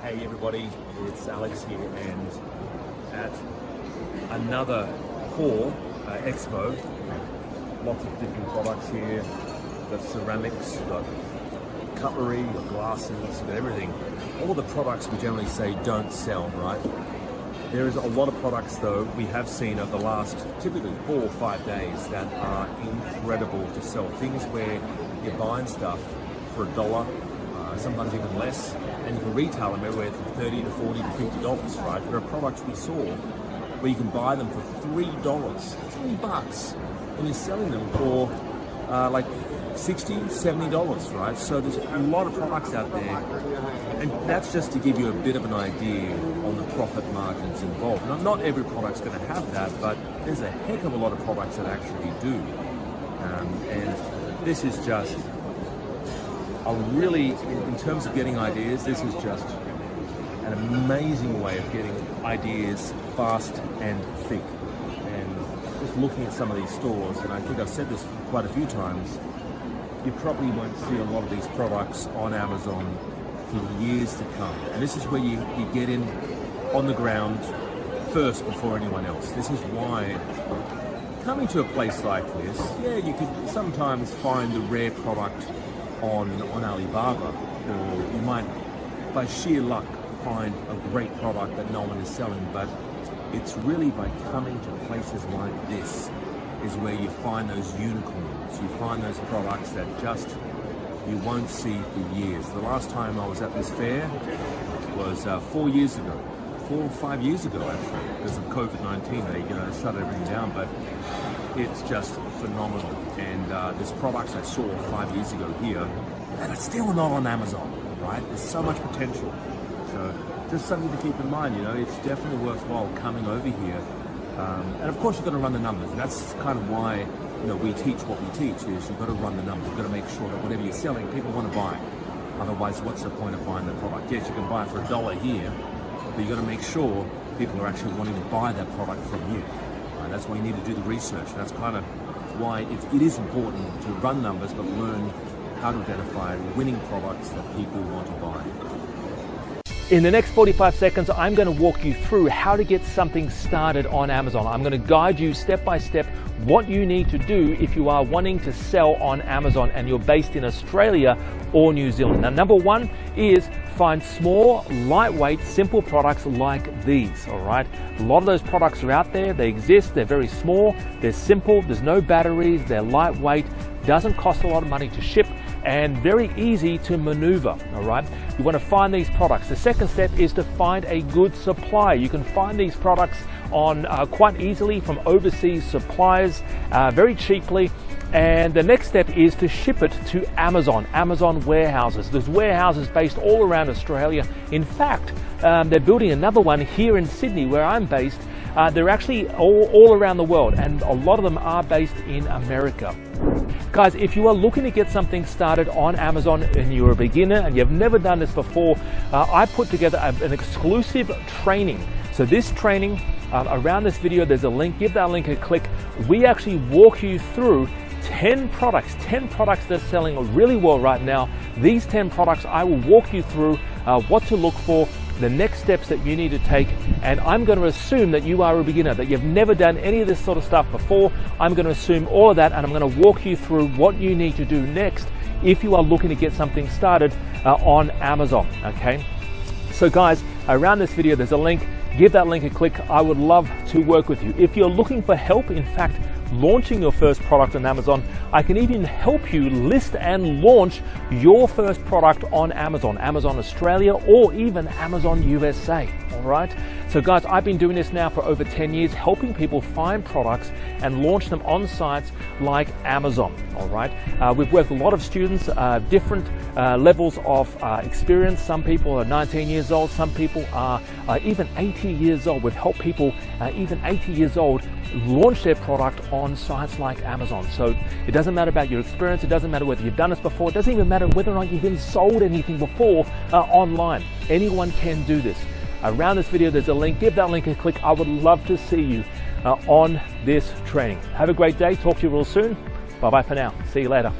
Hey everybody, it's Alex here, and at another Core Expo, lots of different products here. We've got ceramics, we've got cutlery, we've got glasses, we've got everything. All the products we generally say don't sell, right? There is a lot of products though we have seen over the last typically 4 or 5 days that are incredible to sell. Things where you're buying stuff for $1, sometimes even less, and you can retail them everywhere from $30 to $40 to $50, right? There are products we saw where you can buy them for $3, $3, and you're selling them for like $60, $70, right? So there's a lot of products out there, and that's just to give you a bit of an idea on the profit margins involved. Now, not every product's going to have that, but there's a heck of a lot of products that actually do. And this is just a really, in terms of getting ideas, this is just an amazing way of getting ideas fast and thick. And just looking at some of these stores, and I think I've said this quite a few times, you probably won't see a lot of these products on Amazon for years to come. And this is where you get in on the ground first before anyone else. This is why coming to a place like this, yeah, you could sometimes find the rare product on Alibaba, or you might, by sheer luck, find a great product that no one is selling. But it's really by coming to places like this is where you find those unicorns. You find those products that just you won't see for years. The last time I was at this fair was 4 years ago, 4 or 5 years ago actually, because of COVID-19. They shut everything down, but it's just phenomenal. And there's products I saw 5 years ago here that are still not on Amazon, right? There's so much potential. So just something to keep in mind, it's definitely worthwhile coming over here. And of course you've got to run the numbers. And that's kind of why we teach what we teach, is you've got to run the numbers. You've got to make sure that whatever you're selling, people want to buy. Otherwise, what's the point of buying the product? Yes, you can buy it for $1 here, but you've got to make sure people are actually wanting to buy that product from you. That's why you need to do the research. That's kind of why it is important to run numbers, but learn how to identify winning products that people want to buy. In the next 45 seconds, I'm going to walk you through how to get something started on Amazon. I'm going to guide you step by step what you need to do if you are wanting to sell on Amazon and you're based in Australia or New Zealand. Now, number one is find small, lightweight, simple products like these, all right? A lot of those products are out there, they exist, they're very small, they're simple, there's no batteries, they're lightweight, doesn't cost a lot of money to ship, and very easy to maneuver, all right? You want to find these products. The second step is to find a good supplier. You can find these products on quite easily from overseas suppliers very cheaply. And the next step is to ship it to Amazon warehouses. There's warehouses based all around Australia. In fact, they're building another one here in Sydney where I'm based. They're actually all around the world, and a lot of them are based in America. Guys, if you are looking to get something started on Amazon and you're a beginner and you've never done this before, I put together an exclusive training. So this training, around this video, there's a link. Give that link a click. We actually walk you through 10 products that are selling really well right now. These 10 products, I will walk you through what to look for, the next steps that you need to take, and I'm going to assume that you are a beginner, that you've never done any of this sort of stuff before. I'm going to assume all of that, and I'm going to walk you through what you need to do next if you are looking to get something started on Amazon, okay? So guys, around this video, there's a link. Give that link a click. I would love to work with you. If you're looking for help, in fact, launching your first product on Amazon, I can even help you list and launch your first product on Amazon Australia, or even Amazon USA, all right? So guys, I've been doing this now for over 10 years, helping people find products and launch them on sites like Amazon, all right? We've worked with a lot of students, different levels of experience. Some people are 19 years old, some people are even 80 years old. We've helped people even 80 years old launch their product on sites like Amazon. So it doesn't matter about your experience, it doesn't matter whether you've done this before, it doesn't even matter whether or not you've even sold anything before online. Anyone can do this. Around this video, there's a link. Give that link a click. I would love to see you on this training. Have a great day. Talk to you real soon. Bye-bye for now. See you later.